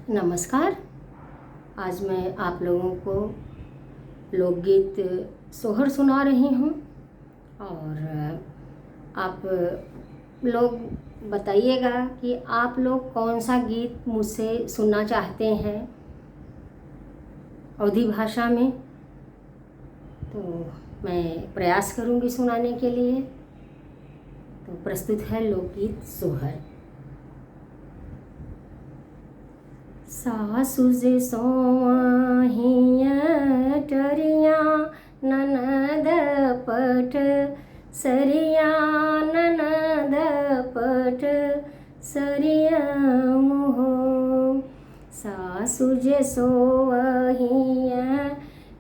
नमस्कार। आज मैं आप लोगों को लोकगीत सोहर सुना रही हूँ और आप लोग बताइएगा कि आप लोग कौन सा गीत मुझसे सुनना चाहते हैं अवधी भाषा में। तो मैं प्रयास करूँगी सुनाने के लिए। तो प्रस्तुत है लोकगीत सोहर। सासु जे सोहिया टरिया ननद पट सरिया ननद पट सरिया मोहो। सासु जे सोहिया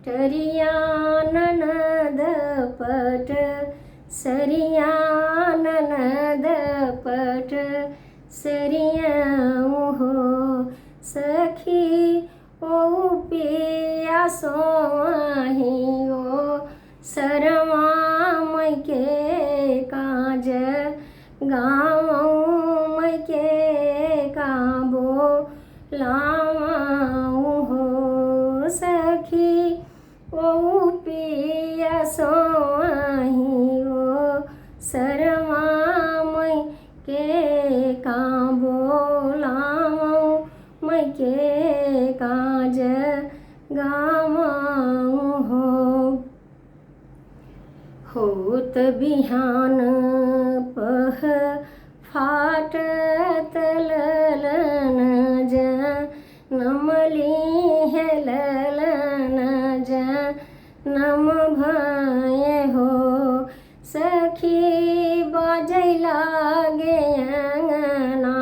टरिया ननद पट सरिया ननद पट सरिया मोहो। सखी ओ पिया सोही ओ शरमा मई के काज गाँव मई के काबो लाऊ हो। सखी ओ पिया सोही ओ शरमा मई के काबो लाऊ मई के काज गाँव हो। होत बिहान पह फाटत ललन नमली है ललन नम भय हो। सखी बाजै लागे अंगना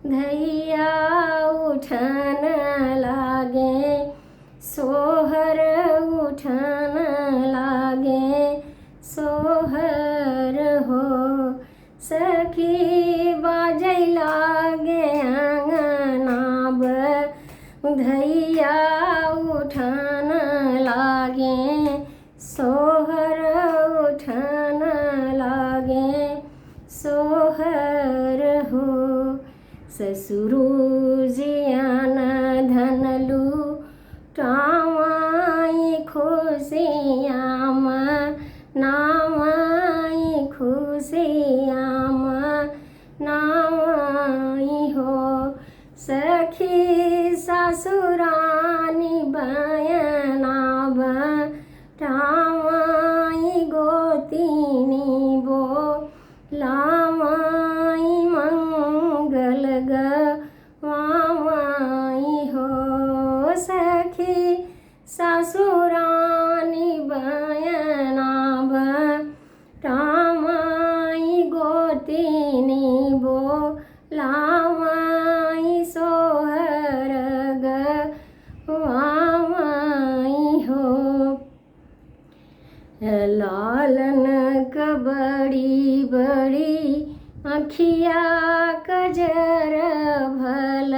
धैया उठन लागे सोहर उठन लागे सोहर हो। सखी बाजै लागे अंगना धैया उठन लागे सोहर उठन लागे सोहर हो। ससुरु जियान धनलु टावाई खुशियाम नामाई खुशियाम नामाई हो। सखी ससुरानी बयनाब टावाई गोतिनी बो लामाई मंगल गवाई हो। सखी ससुरानी बयनाब टामाई गोतिनी बो लामाई सोहर गवाई हो। लालन कबड़ी बड़ी अखिया कजर भल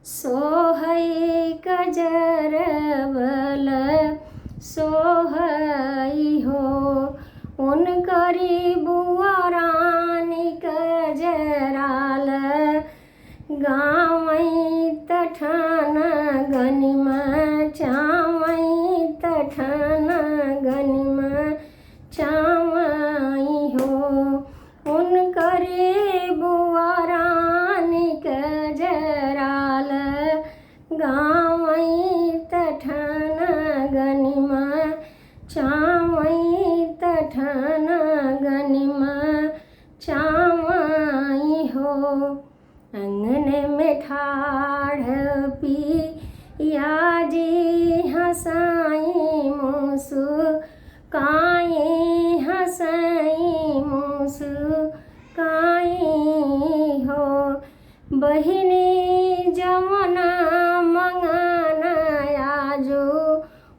सोहई कजर भल सोहई हो। उनकरी बुआ रानी कजराल गावई तठन गनिमा चावई तठन गनिमा चावई हो। उनकरे बुआ रानी कजराल गावई तठन गनिमा चावई तठन गनिमा चावई हो। अंगन में ठाढ़ पिया जी हंसाई मुसु काई हंसाई मुसु काई हो। बहिनी जमुना मंगन आजो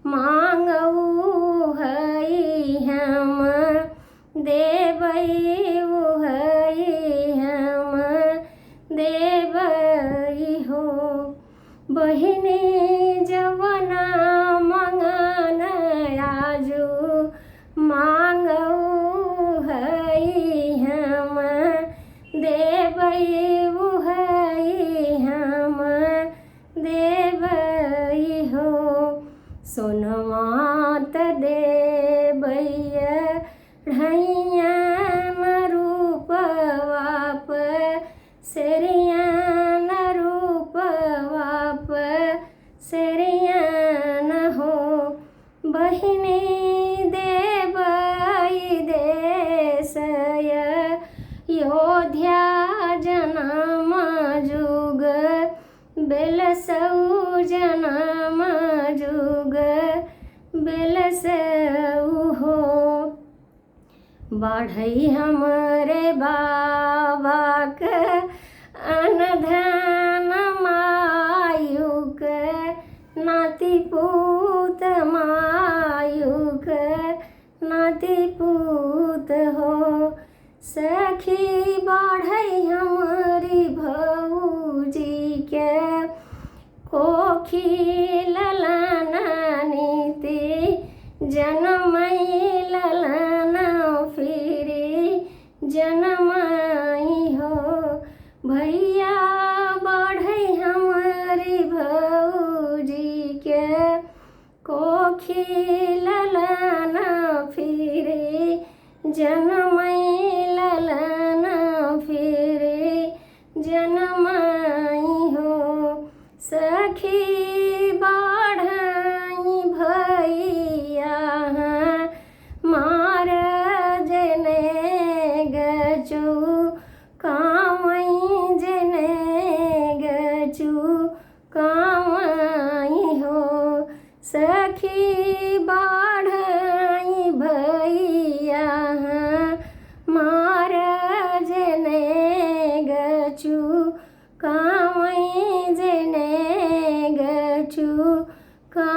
मांगऊ हई हम देवई हई हम देवई हो। बहिनी जमुना मंगन आजो मांगऊ हई हम देवई हई हम सेरियान रूपवाप सेरियान हो बहिनी देवई देशय योध्या जनम जुग बेलसऊ जनम जुग बेलसऊ हो बढ़ई हमरे बाबा के अनधन मायुक नाती पूत मायुक नाती पूत हो सखी बढ़ई हमरी भौजी के कोखी ललना नीति जनमई ललना फिरी जनमई हो भैया बढ़ई हमारी भौजी के कोखी ललना फिरी जनमई ललना फिरी जनमई हो सखी बढ़ई भैया मार जने गचू कामई जने गचू कामई हो सखी बढ़ई भैया मार जने गचू कामई जने गचू का